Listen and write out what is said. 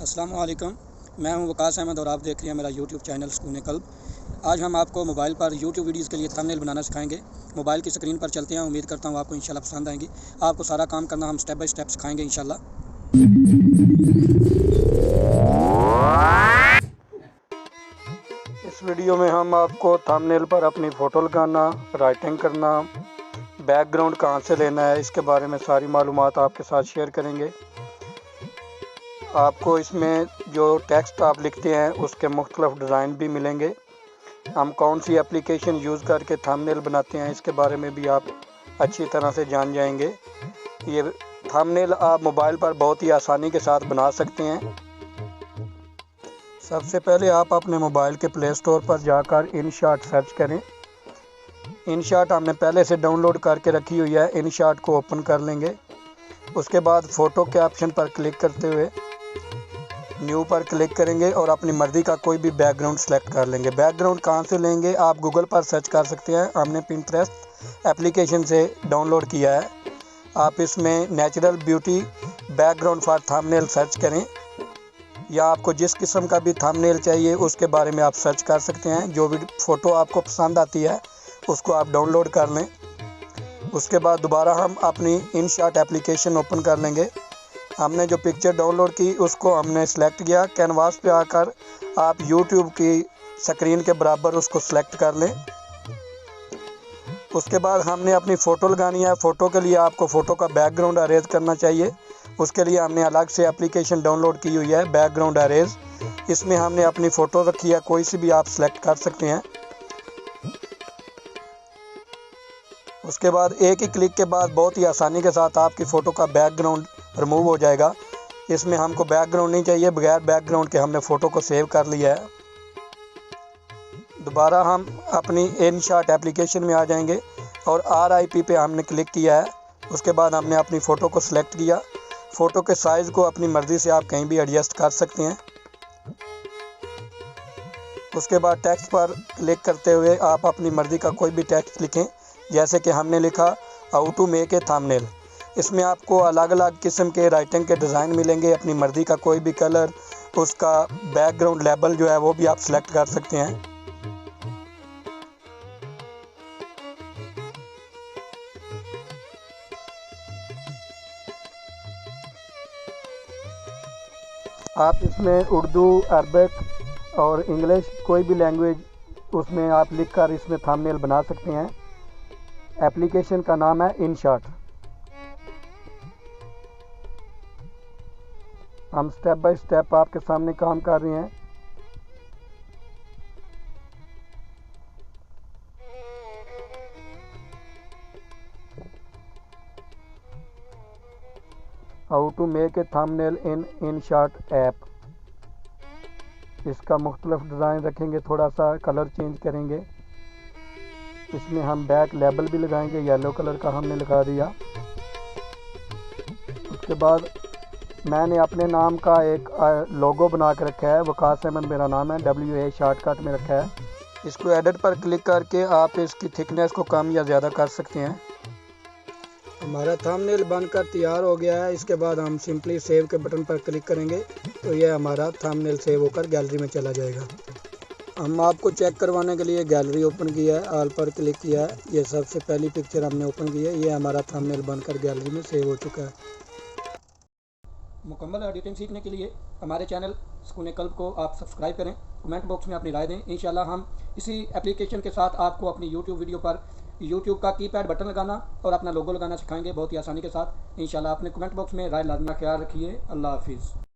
अस्सलाम वालेकुम। मैं हूं वकास अहमद और आप देख रहे हैं मेरा यूट्यूब चैनल सुकून कल्ब। आज हम आपको मोबाइल पर यूट्यूब वीडियोज़ के लिए थंबनेल बनाना सिखाएंगे। मोबाइल की स्क्रीन पर चलते हैं, उम्मीद करता हूं आपको इंशाल्लाह पसंद आएंगी। आपको सारा काम करना हम स्टेप बाय स्टेप सिखाएंगे इंशाल्लाह। इस वीडियो में हम आपको थंबनेल पर अपनी फ़ोटो लगाना, राइटिंग करना, बैकग्राउंड कहाँ से लेना है, इसके बारे में सारी मालूमात आपके साथ शेयर करेंगे। आपको इसमें जो टेक्स्ट आप लिखते हैं उसके मुख्तलिफ डिज़ाइन भी मिलेंगे। हम कौन सी एप्लीकेशन यूज़ करके थंबनेल बनाते हैं इसके बारे में भी आप अच्छी तरह से जान जाएंगे। ये थंबनेल आप मोबाइल पर बहुत ही आसानी के साथ बना सकते हैं। सबसे पहले आप अपने मोबाइल के प्ले स्टोर पर जाकर InShot सर्च करें। InShot हमने पहले से डाउनलोड करके रखी हुई है। InShot को ओपन कर लेंगे। उसके बाद फ़ोटो के ऑप्शन पर क्लिक करते हुए न्यू पर क्लिक करेंगे और अपनी मर्ज़ी का कोई भी बैकग्राउंड सेलेक्ट कर लेंगे। बैकग्राउंड कहाँ से लेंगे आप गूगल पर सर्च कर सकते हैं। हमने पिंटरेस्ट एप्लीकेशन से डाउनलोड किया है। आप इसमें natural beauty background for thumbnail search करें, या आपको जिस किस्म का भी थंबनेल चाहिए उसके बारे में आप सर्च कर सकते हैं। जो भी फ़ोटो आपको पसंद आती है उसको आप डाउनलोड कर लें। उसके बाद दोबारा हम अपनी InShot एप्लीकेशन ओपन कर लेंगे। हमने जो पिक्चर डाउनलोड की उसको हमने सेलेक्ट किया। कैनवास पे आकर आप YouTube की स्क्रीन के बराबर उसको सेलेक्ट कर लें। उसके बाद हमने अपनी फ़ोटो लगानी है। फ़ोटो के लिए आपको फ़ोटो का बैकग्राउंड अरेज करना चाहिए। उसके लिए हमने अलग से एप्लीकेशन डाउनलोड की हुई है, बैकग्राउंड अरेज। इसमें हमने अपनी फ़ोटो रखी है, कोई सी भी आप सेलेक्ट कर सकते हैं। उसके बाद एक ही क्लिक के बाद बहुत ही आसानी के साथ आपकी फ़ोटो का बैकग्राउंड रिमूव हो जाएगा। इसमें हमको बैकग्राउंड नहीं चाहिए, बगैर बैकग्राउंड के हमने फ़ोटो को सेव कर लिया है। दोबारा हम अपनी InShot एप्लीकेशन में आ जाएंगे और RIP पे हमने क्लिक किया है। उसके बाद हमने अपनी फ़ोटो को सिलेक्ट किया। फ़ोटो के साइज़ को अपनी मर्ज़ी से आप कहीं भी एडजस्ट कर सकते हैं। उसके बाद टेक्स्ट पर क्लिक करते हुए आप अपनी मर्ज़ी का कोई भी टेक्स्ट लिखें। जैसे कि हमने लिखा how to make a thumbnail. इसमें आपको अलग अलग किस्म के राइटिंग के डिज़ाइन मिलेंगे। अपनी मर्ज़ी का कोई भी कलर, उसका बैकग्राउंड लेबल जो है वो भी आप सेलेक्ट कर सकते हैं। आप इसमें उर्दू, अरबिक और इंग्लिश कोई भी लैंग्वेज उसमें आप लिखकर इसमें थंबनेल बना सकते हैं। एप्लीकेशन का नाम है InShot। हम स्टेप बाय स्टेप आपके सामने काम कर रहे हैं। How to make a thumbnail in InShot app. इसका मुख्तलिफ डिज़ाइन रखेंगे, थोड़ा सा कलर चेंज करेंगे। इसमें हम बैक लेबल भी लगाएंगे, येलो कलर का हमने लगा दिया। उसके बाद मैंने अपने नाम का एक लोगो बना के रखा है। वकास अहमद मेरा नाम है, WA शॉर्टकट में रखा है। इसको एडिट पर क्लिक करके आप इसकी थिकनेस को कम या ज़्यादा कर सकते हैं। हमारा थंबनेल बनकर तैयार हो गया है। इसके बाद हम सिंपली सेव के बटन पर क्लिक करेंगे तो यह हमारा थंबनेल सेव होकर गैलरी में चला जाएगा। हम आपको चेक करवाने के लिए गैलरी ओपन किया है, ऑल पर क्लिक किया है। ये सबसे पहली पिक्चर हमने ओपन की है। ये हमारा थंबनेल बनकर गैलरी में सेव हो चुका है। मुकम्मल एडिटिंग सीखने के लिए हमारे चैनल सुकून कल्ब को आप सब्सक्राइब करें। कमेंट बॉक्स में अपनी राय दें। इंशाल्लाह हम इसी एप्लीकेशन के साथ आपको अपनी YouTube वीडियो पर YouTube का कीपैड बटन लगाना और अपना लोगो लगाना सिखाएंगे बहुत ही आसानी के साथ। इंशाल्लाह अपने कमेंट बॉक्स में राय लाजमी ख्याल रखिए। अल्लाह हाफिज़।